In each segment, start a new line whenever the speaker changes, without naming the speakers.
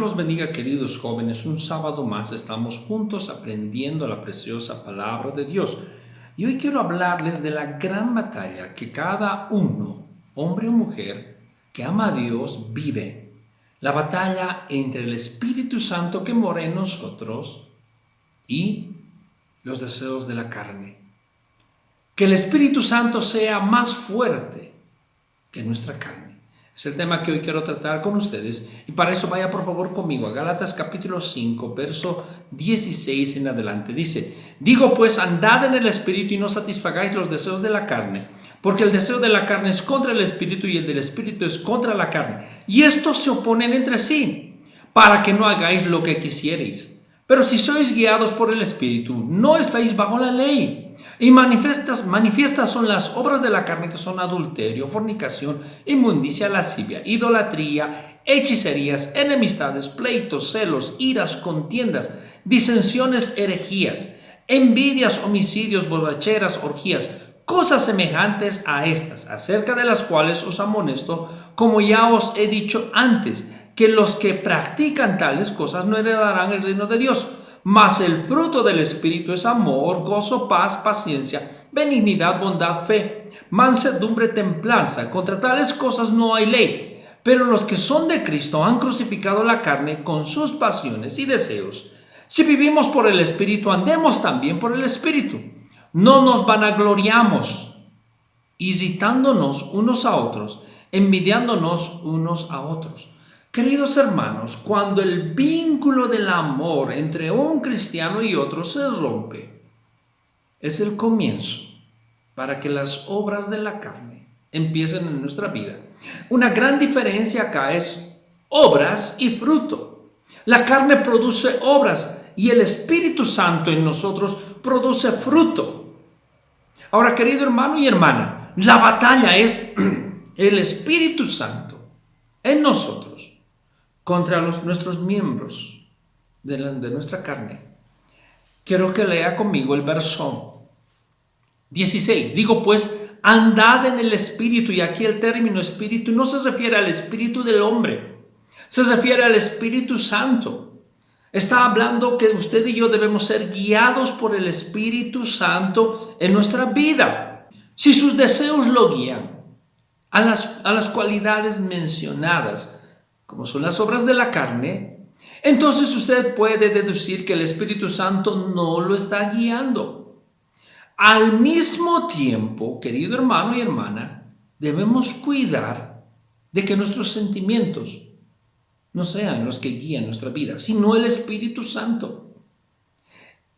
los bendiga, queridos jóvenes. Un sábado más estamos juntos aprendiendo la preciosa palabra de Dios. Y hoy quiero hablarles de la gran batalla que cada uno, hombre o mujer, que ama a Dios, vive. La batalla entre el Espíritu Santo que mora en nosotros y los deseos de la carne. Que el Espíritu Santo sea más fuerte que nuestra carne. Es el tema que hoy quiero tratar con ustedes, y para eso vaya por favor conmigo a Gálatas capítulo 5, verso 16 en adelante. Dice: digo pues, andad en el Espíritu y no satisfagáis los deseos de la carne, porque el deseo de la carne es contra el Espíritu y el del Espíritu es contra la carne, y estos se oponen entre sí, para que no hagáis lo que quisierais. Pero si sois guiados por el Espíritu, no estáis bajo la ley. Y manifiestas son las obras de la carne, que son adulterio, fornicación, inmundicia, lascivia, idolatría, hechicerías, enemistades, pleitos, celos, iras, contiendas, disensiones, herejías, envidias, homicidios, borracheras, orgías, cosas semejantes a estas, acerca de las cuales os amonesto, como ya os he dicho antes, que los que practican tales cosas no heredarán el reino de Dios. Mas el fruto del Espíritu es amor, gozo, paz, paciencia, benignidad, bondad, fe, mansedumbre, templanza. Contra tales cosas no hay ley. Pero los que son de Cristo han crucificado la carne con sus pasiones y deseos. Si vivimos por el Espíritu, andemos también por el Espíritu. No nos vanagloriamos, irritándonos unos a otros, envidiándonos unos a otros. Queridos hermanos, cuando el vínculo del amor entre un cristiano y otro se rompe, es el comienzo para que las obras de la carne empiecen en nuestra vida. Una gran diferencia acá es obras y fruto. La carne produce obras y el Espíritu Santo en nosotros produce fruto. Ahora, querido hermano y hermana, la batalla es el Espíritu Santo en nosotros contra nuestros miembros de nuestra carne. Quiero que lea conmigo el verso 16. Digo pues, andad en el Espíritu, y aquí el término Espíritu no se refiere al Espíritu del hombre, se refiere al Espíritu Santo. Está hablando que usted y yo debemos ser guiados por el Espíritu Santo en nuestra vida. Si sus deseos lo guían a las cualidades mencionadas, como son las obras de la carne, entonces usted puede deducir que el Espíritu Santo no lo está guiando. Al mismo tiempo, querido hermano y hermana, debemos cuidar de que nuestros sentimientos no sean los que guían nuestra vida, sino el Espíritu Santo.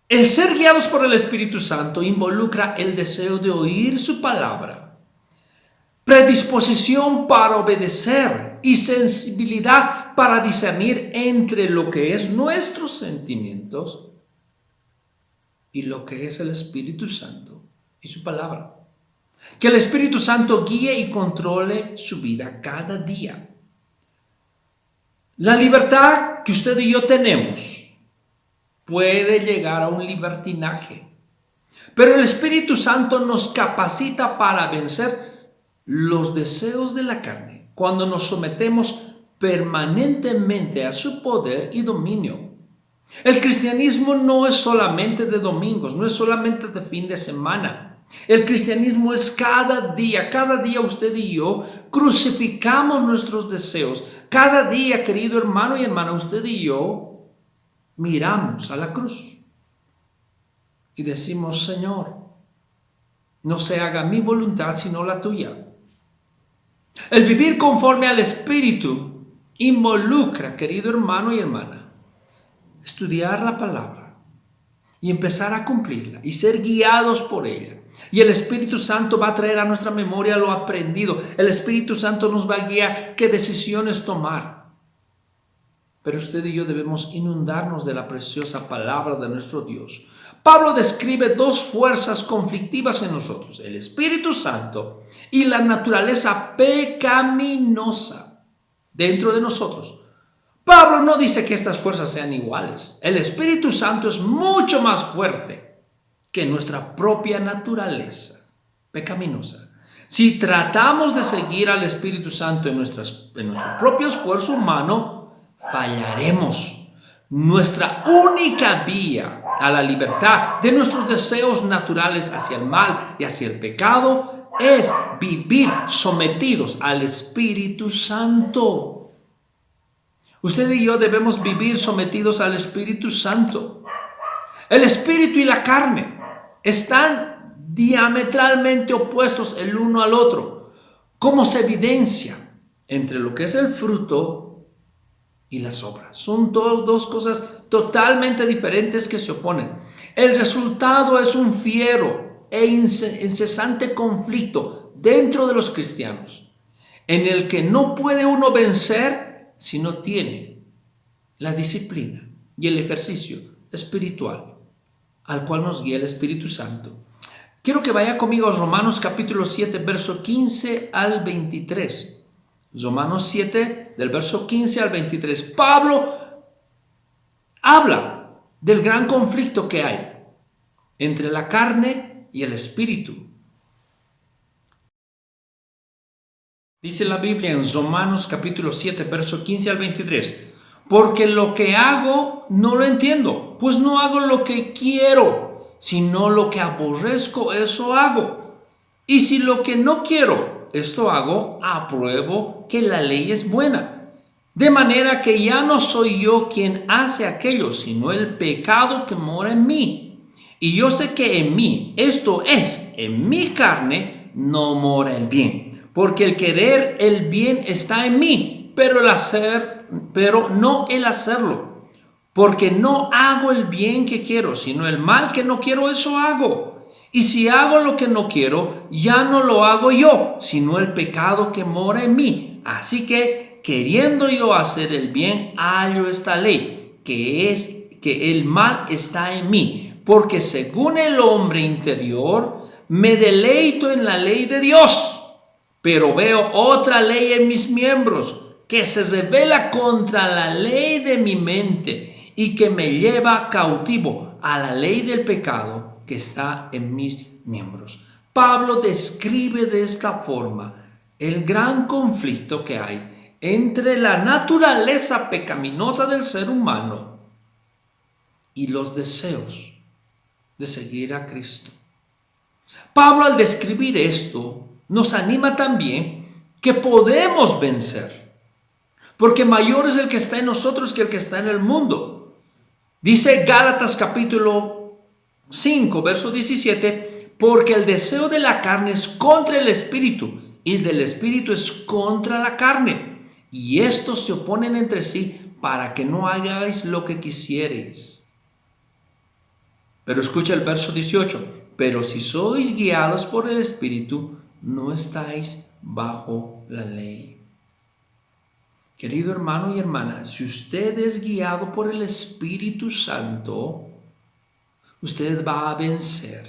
El ser guiados por el Espíritu Santo involucra el deseo de oír su palabra, predisposición para obedecer y sensibilidad para discernir entre lo que es nuestros sentimientos y lo que es el Espíritu Santo y su palabra. Que el Espíritu Santo guíe y controle su vida cada día. La libertad que usted y yo tenemos puede llegar a un libertinaje, pero el Espíritu Santo nos capacita para vencer los deseos de la carne cuando nos sometemos permanentemente a su poder y dominio. El cristianismo no es solamente de domingos, no es solamente de fin de semana. El cristianismo es cada día usted y yo crucificamos nuestros deseos. Cada día, querido hermano y hermana, usted y yo miramos a la cruz y decimos: Señor, no se haga mi voluntad sino la tuya. El vivir conforme al Espíritu involucra, querido hermano y hermana, estudiar la palabra y empezar a cumplirla y ser guiados por ella. Y el Espíritu Santo va a traer a nuestra memoria lo aprendido. El Espíritu Santo nos va a guiar qué decisiones tomar. Pero usted y yo debemos inundarnos de la preciosa palabra de nuestro Dios. Pablo describe dos fuerzas conflictivas en nosotros: el Espíritu Santo y la naturaleza pecaminosa dentro de nosotros. Pablo no dice que estas fuerzas sean iguales. El Espíritu Santo es mucho más fuerte que nuestra propia naturaleza pecaminosa. Si tratamos de seguir al Espíritu Santo en nuestro propio esfuerzo humano, fallaremos. Nuestra única vía a la libertad de nuestros deseos naturales hacia el mal y hacia el pecado es vivir sometidos al Espíritu Santo. Usted y yo debemos vivir sometidos al Espíritu Santo. El espíritu y la carne están diametralmente opuestos el uno al otro, como se evidencia entre lo que es el fruto y las obras. Son dos cosas totalmente diferentes que se oponen. El resultado es un fiero e incesante conflicto dentro de los cristianos, en el que no puede uno vencer si no tiene la disciplina y el ejercicio espiritual al cual nos guía el Espíritu Santo. Quiero que vaya conmigo a Romanos capítulo 7, verso 15 al 23. Romanos 7, del verso 15 al 23. Pablo habla del gran conflicto que hay entre la carne y el espíritu. Dice la Biblia en Romanos capítulo 7, verso 15 al 23. Porque lo que hago no lo entiendo, pues no hago lo que quiero, sino lo que aborrezco, eso hago. Y si lo que no quiero, esto hago, apruebo que la ley es buena. De manera que ya no soy yo quien hace aquello, sino el pecado que mora en mí. Y yo sé que en mí, esto es, en mi carne, no mora el bien. Porque el querer el bien está en mí, pero no el hacerlo. Porque no hago el bien que quiero, sino el mal que no quiero, eso hago. Y si hago lo que no quiero, ya no lo hago yo, sino el pecado que mora en mí. Así que, queriendo yo hacer el bien, hallo esta ley, que es que el mal está en mí. Porque según el hombre interior, me deleito en la ley de Dios. Pero veo otra ley en mis miembros, que se revela contra la ley de mi mente y que me lleva cautivo a la ley del pecado que está en mis miembros. Pablo describe de esta forma el gran conflicto que hay entre la naturaleza pecaminosa del ser humano y los deseos de seguir a Cristo. Pablo, al describir esto, nos anima también que podemos vencer, porque mayor es el que está en nosotros que el que está en el mundo. Dice Gálatas capítulo 5, verso 17, porque el deseo de la carne es contra el espíritu y del espíritu es contra la carne. Y estos se oponen entre sí para que no hagáis lo que quisierais. Pero escucha el verso 18, pero si sois guiados por el espíritu, no estáis bajo la ley. Querido hermano y hermana, si usted es guiado por el Espíritu Santo, usted va a vencer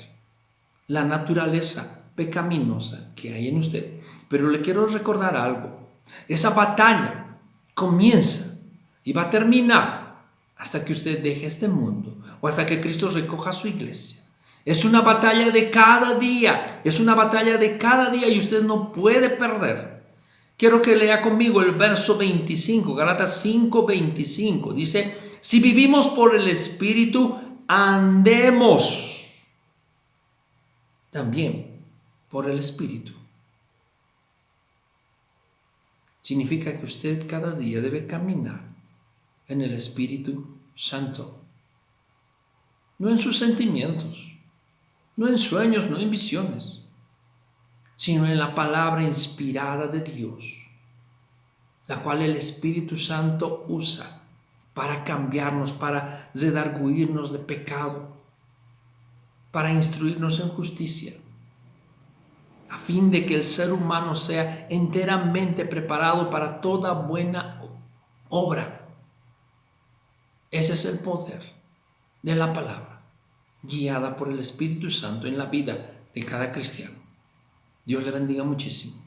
la naturaleza pecaminosa que hay en usted. Pero le quiero recordar algo. Esa batalla comienza y va a terminar hasta que usted deje este mundo o hasta que Cristo recoja su iglesia. Es una batalla de cada día, y usted no puede perder. Quiero que lea conmigo el verso 25, Gálatas 5, 25. Dice, si vivimos por el Espíritu, andemos también por el Espíritu. Significa que usted cada día debe caminar en el Espíritu Santo, no en sus sentimientos, no en sueños, no en visiones, sino en la palabra inspirada de Dios, la cual el Espíritu Santo usa para cambiarnos, para redarguirnos de pecado, para instruirnos en justicia, a fin de que el ser humano sea enteramente preparado para toda buena obra. Ese es el poder de la palabra, guiada por el Espíritu Santo en la vida de cada cristiano. Dios le bendiga muchísimo.